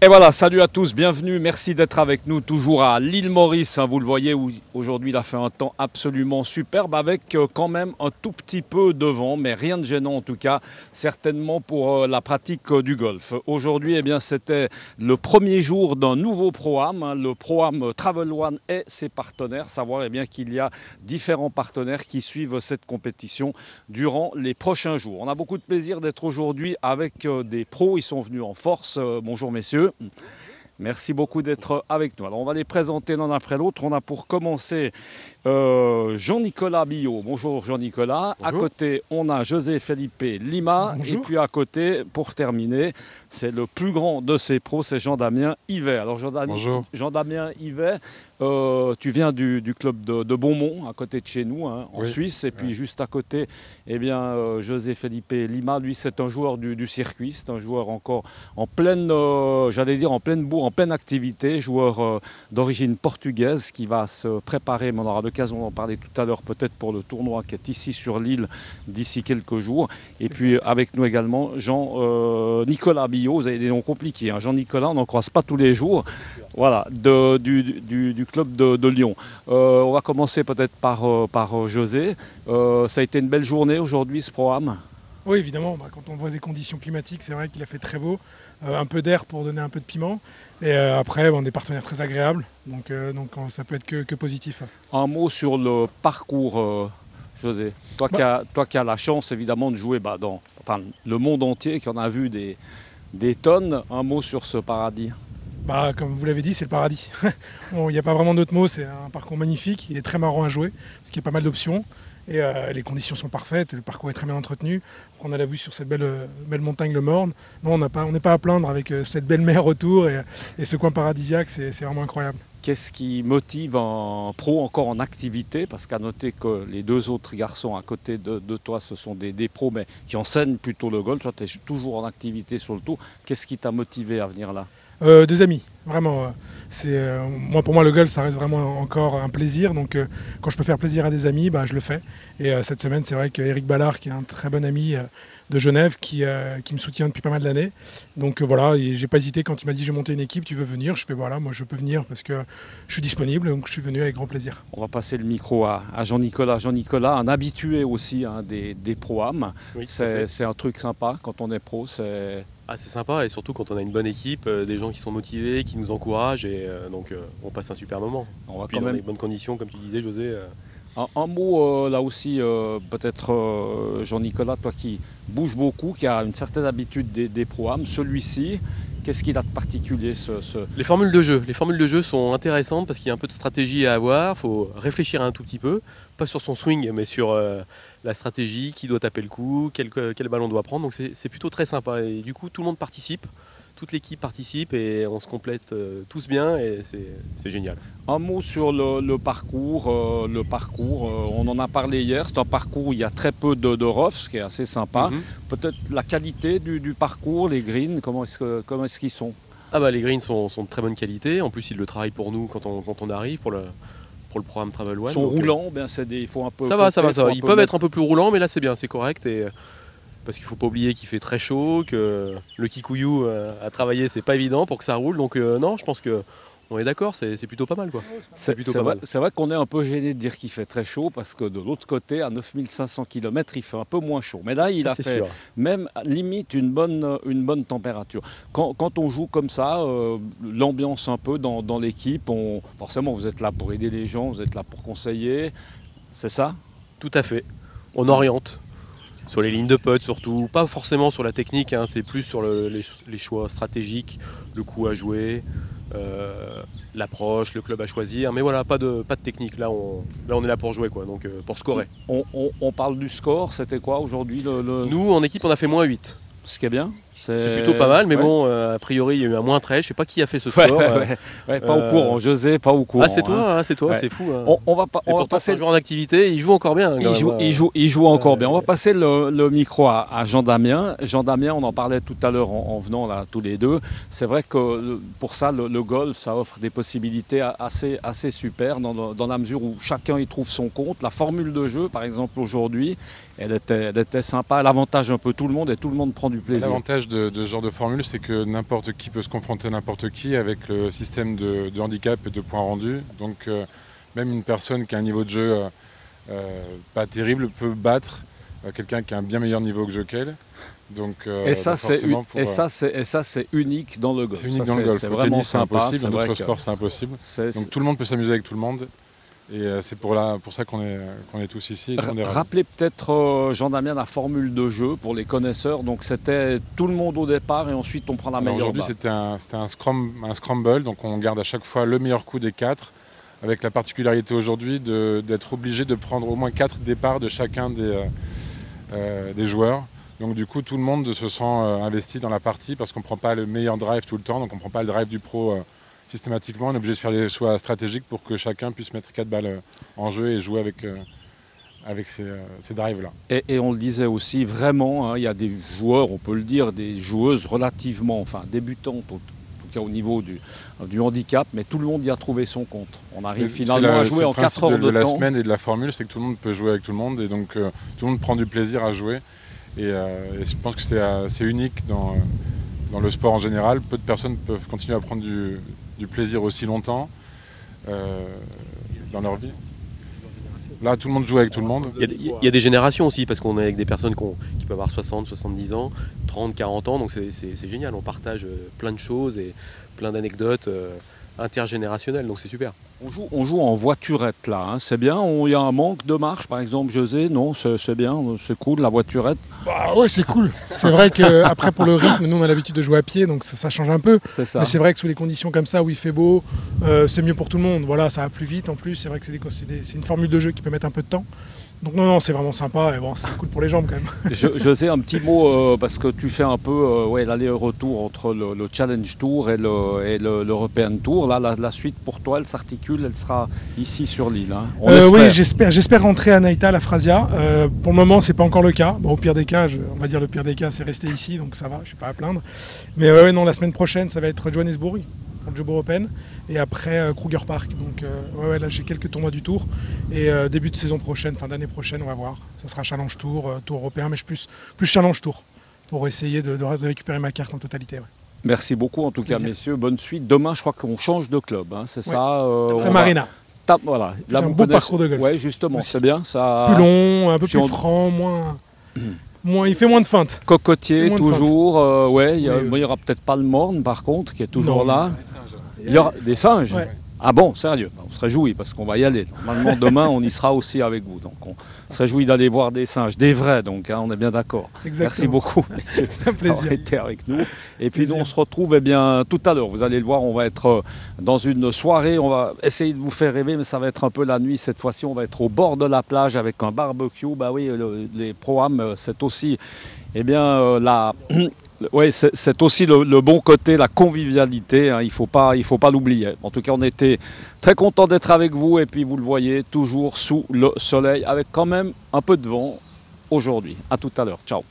Et voilà, salut à tous, bienvenue, merci d'être avec nous toujours à l'île Maurice. Vous le voyez, aujourd'hui il a fait un temps absolument superbe avec quand même un tout petit peu de vent, mais rien de gênant en tout cas, certainement pour la pratique du golf. Aujourd'hui, eh bien, c'était le premier jour d'un nouveau programme, le programme Travel One et ses partenaires. Savoir eh bien, qu'il y a différents partenaires qui suivent cette compétition durant les prochains jours. On a beaucoup de plaisir d'être aujourd'hui avec des pros, ils sont venus en force. Bonjour messieurs. Merci beaucoup d'être avec nous. Alors on va les présenter l'un après l'autre. On a pour commencer Jean-Nicolas Billot. Bonjour Jean-Nicolas. À côté, on a José Felipe Lima. Bonjour. Et puis à côté, pour terminer, c'est le plus grand de ces pros, c'est Jean-Damien Yvet. Alors Jean-Damien Yvet, tu viens du club de Beaumont, à côté de chez nous, hein, en Suisse. Et puis juste à côté, eh bien, José Felipe Lima, lui, c'est un joueur du circuit. C'est un joueur encore en pleine, j'allais dire en pleine bourre, en pleine activité. Joueur d'origine portugaise qui va se préparer, mais on aura l'occasion d'en parler tout à l'heure, peut-être pour le tournoi qui est ici sur l'île d'ici quelques jours. Et puis avec nous également Jean-Nicolas Billot. Vous avez des noms compliqués, hein. Jean-Nicolas, on n'en croise pas tous les jours. Voilà, du club de Lyon. On va commencer peut-être par José. Ça a été une belle journée aujourd'hui, ce programme? Oui, évidemment, quand on voit les conditions climatiques, c'est vrai qu'il a fait très beau, un peu d'air pour donner un peu de piment, et après, des partenaires très agréables, donc ça peut être que positif. Un mot sur le parcours, José. Toi qui as la chance évidemment de jouer dans le monde entier, qui en a vu des tonnes, un mot sur ce paradis. Comme vous l'avez dit, c'est le paradis. Il n'y a pas vraiment d'autres mots, c'est un parcours magnifique, il est très marrant à jouer, parce qu'il y a pas mal d'options. Et les conditions sont parfaites, le parcours est très bien entretenu. On a la vue sur cette belle montagne, le Morne. Non, on n'est pas à plaindre avec cette belle mer autour et ce coin paradisiaque, c'est vraiment incroyable. Qu'est-ce qui motive un pro encore en activité? Parce qu'à noter que les deux autres garçons à côté de toi, ce sont des pros, mais qui enseignent plutôt le golf. Toi, tu es toujours en activité sur le tour. Qu'est-ce qui t'a motivé à venir là? Des amis, vraiment. Pour moi, le golf, ça reste vraiment encore un plaisir. Donc, quand je peux faire plaisir à des amis, je le fais. Et cette semaine, c'est vrai qu'Éric Ballard, qui est un très bon ami de Genève, qui me soutient depuis pas mal d'années. Donc voilà, j'ai pas hésité quand il m'a dit j'ai monté une équipe, tu veux venir? Je fais voilà, moi je peux venir parce que je suis disponible, donc je suis venu avec grand plaisir. On va passer le micro à Jean-Nicolas. Jean-Nicolas, un habitué aussi des pro-am. Oui, c'est un truc sympa quand on est pro. C'est sympa, et surtout quand on a une bonne équipe, des gens qui sont motivés, qui nous encouragent, et donc on passe un super moment. On va puis dans les bonnes conditions, comme tu disais, José. Un mot là aussi, peut-être Jean-Nicolas, toi qui bouges beaucoup, qui a une certaine habitude des pro-am, celui-ci, qu'est-ce qu'il a de particulier Les formules de jeu. Les formules de jeu sont intéressantes parce qu'il y a un peu de stratégie à avoir, il faut réfléchir un tout petit peu, pas sur son swing, mais sur la stratégie, qui doit taper le coup, quel ballon doit prendre, donc c'est plutôt très sympa. Et du coup, tout le monde participe. Toute l'équipe participe et on se complète tous bien et c'est génial. Un mot sur le parcours. On en a parlé hier, c'est un parcours où il y a très peu de rough, ce qui est assez sympa. Peut-être la qualité du parcours, les greens, comment est-ce qu'ils sont? Les greens sont de très bonne qualité, en plus ils le travaillent pour nous quand on arrive, pour le programme Travel One. Ils sont roulants, il faut un peu... Ça va. Ils peuvent être un peu plus roulants, mais là c'est bien, c'est correct. Parce qu'il ne faut pas oublier qu'il fait très chaud, que le kikuyu à travailler, c'est pas évident pour que ça roule. Donc non, je pense qu'on est d'accord, c'est plutôt pas mal, quoi. C'est vrai qu'on est un peu gêné de dire qu'il fait très chaud, parce que de l'autre côté, à 9500 km, il fait un peu moins chaud. Mais là, il a fait même limite une bonne température. Quand on joue comme ça, l'ambiance un peu dans l'équipe, forcément vous êtes là pour aider les gens, vous êtes là pour conseiller, c'est ça? Tout à fait. On oriente. Sur les lignes de putt surtout, pas forcément sur la technique, hein, c'est plus sur les choix stratégiques, le coup à jouer, l'approche, le club à choisir, mais voilà, pas de technique, là on est là pour jouer, quoi, donc pour scorer. On parle du score, c'était quoi aujourd'hui Nous en équipe on a fait -8. Ce qui est bien. C'est plutôt pas mal, mais bon, a priori il y a eu un -13, je ne sais pas qui a fait ce score. Pas au courant, José, pas au courant. C'est toi, c'est fou. Hein. On va passer le joueur d'activité, il joue encore bien. Il joue encore bien. On va passer le micro à Jean-Damien. Jean-Damien, on en parlait tout à l'heure en venant là tous les deux. C'est vrai que pour ça, le golf, ça offre des possibilités assez super dans la mesure où chacun y trouve son compte. La formule de jeu, par exemple, aujourd'hui, elle était sympa. Elle avantage un peu tout le monde et tout le monde prend du plaisir. L'avantage de ce genre de formule, c'est que n'importe qui peut se confronter à n'importe qui avec le système de handicap et de points rendus. Donc même une personne qui a un niveau de jeu pas terrible peut battre quelqu'un qui a un bien meilleur niveau que qu'elle. Donc, et ça, c'est unique dans le golf. C'est unique dans le golf. C'est Au vraiment tennis, c'est sympa. impossible. Dans d'autres sports, c'est impossible. Donc tout le monde peut s'amuser avec tout le monde. Et c'est pour ça qu'on est tous ici. Rappelez peut-être, Jean-Damien, la formule de jeu pour les connaisseurs. Donc c'était tout le monde au départ et ensuite on prend la meilleure balle. Aujourd'hui, c'était un scramble. Donc on garde à chaque fois le meilleur coup des 4. Avec la particularité aujourd'hui d'être obligé de prendre au moins 4 départs de chacun des joueurs. Donc du coup, tout le monde se sent investi dans la partie parce qu'on ne prend pas le meilleur drive tout le temps. Donc on ne prend pas le drive du pro systématiquement. On est obligé de faire les choix stratégiques pour que chacun puisse mettre 4 balles en jeu et jouer avec ces drives-là. Et on le disait aussi, vraiment, il y a des joueurs, on peut le dire, des joueuses relativement débutantes au niveau du handicap, mais tout le monde y a trouvé son compte. On arrive finalement à jouer en 4 heures de temps. De la semaine et de la formule, c'est que tout le monde peut jouer avec tout le monde et donc tout le monde prend du plaisir à jouer. Et je pense que c'est unique dans le sport en général. Peu de personnes peuvent continuer à prendre du plaisir aussi longtemps dans leur vie. Là, tout le monde joue avec tout le monde. Il y a des générations aussi, parce qu'on est avec des personnes qui peuvent avoir 60, 70 ans, 30, 40 ans, donc c'est génial. On partage plein de choses et plein d'anecdotes intergénérationnelles, donc c'est super. On joue en voiturette là, hein. C'est bien. Il y a un manque de marche, par exemple, José. Non, c'est bien, c'est cool la voiturette. Bah ouais, c'est cool. C'est vrai qu'après pour le rythme, nous on a l'habitude de jouer à pied, donc ça change un peu. C'est ça. Mais c'est vrai que sous les conditions comme ça où il fait beau, c'est mieux pour tout le monde. Voilà, ça va plus vite. En plus, c'est vrai que c'est une formule de jeu qui peut mettre un peu de temps. Donc non, c'est vraiment sympa et bon, c'est cool pour les jambes quand même. José, un petit mot, parce que tu fais un peu l'aller-retour entre le Challenge Tour et l'European Tour. Là, la suite pour toi, elle s'articule, elle sera ici sur l'île. Hein. Oui, j'espère rentrer à Naïtal, à Phrasia. Pour le moment, c'est pas encore le cas. Bon, au pire des cas, on va dire le pire des cas, c'est rester ici, donc ça va, je suis pas à plaindre. Mais non, la semaine prochaine, ça va être Johannesburg pour le Job Open et après Kruger Park. Donc là j'ai quelques tournois du Tour et début de saison prochaine, fin d'année prochaine, on va voir. Ça sera Challenge Tour, Tour européen, mais plus Challenge Tour pour essayer de récupérer ma carte en totalité. Ouais. Merci beaucoup en tout cas, messieurs. Bonne suite. Demain, je crois qu'on change de club, hein, c'est ça. Marina. Voilà. C'est un beau parcours de golf. Oui, justement, c'est bien. Ça... Plus long, un peu plus franc, il fait moins de feintes. Cocotier, toujours. Il y aura peut-être pas le morne, par contre, qui est toujours là. Il y aura des singes. Ouais. Ah bon, sérieux, on se réjouit parce qu'on va y aller. Normalement, demain, on y sera aussi avec vous. Donc, on se réjouit d'aller voir des singes, des vrais, donc, hein, on est bien d'accord. Merci beaucoup, messieurs, d'avoir été avec nous. Et puis, nous, on se retrouve tout à l'heure. Vous allez le voir, on va être dans une soirée. On va essayer de vous faire rêver, mais ça va être un peu la nuit. Cette fois-ci, on va être au bord de la plage avec un barbecue. Bah oui, les Pro-Am, c'est aussi, oui, c'est aussi le bon côté, la convivialité, hein, il faut pas l'oublier. En tout cas, on était très contents d'être avec vous et puis vous le voyez, toujours sous le soleil avec quand même un peu de vent aujourd'hui. À tout à l'heure, ciao.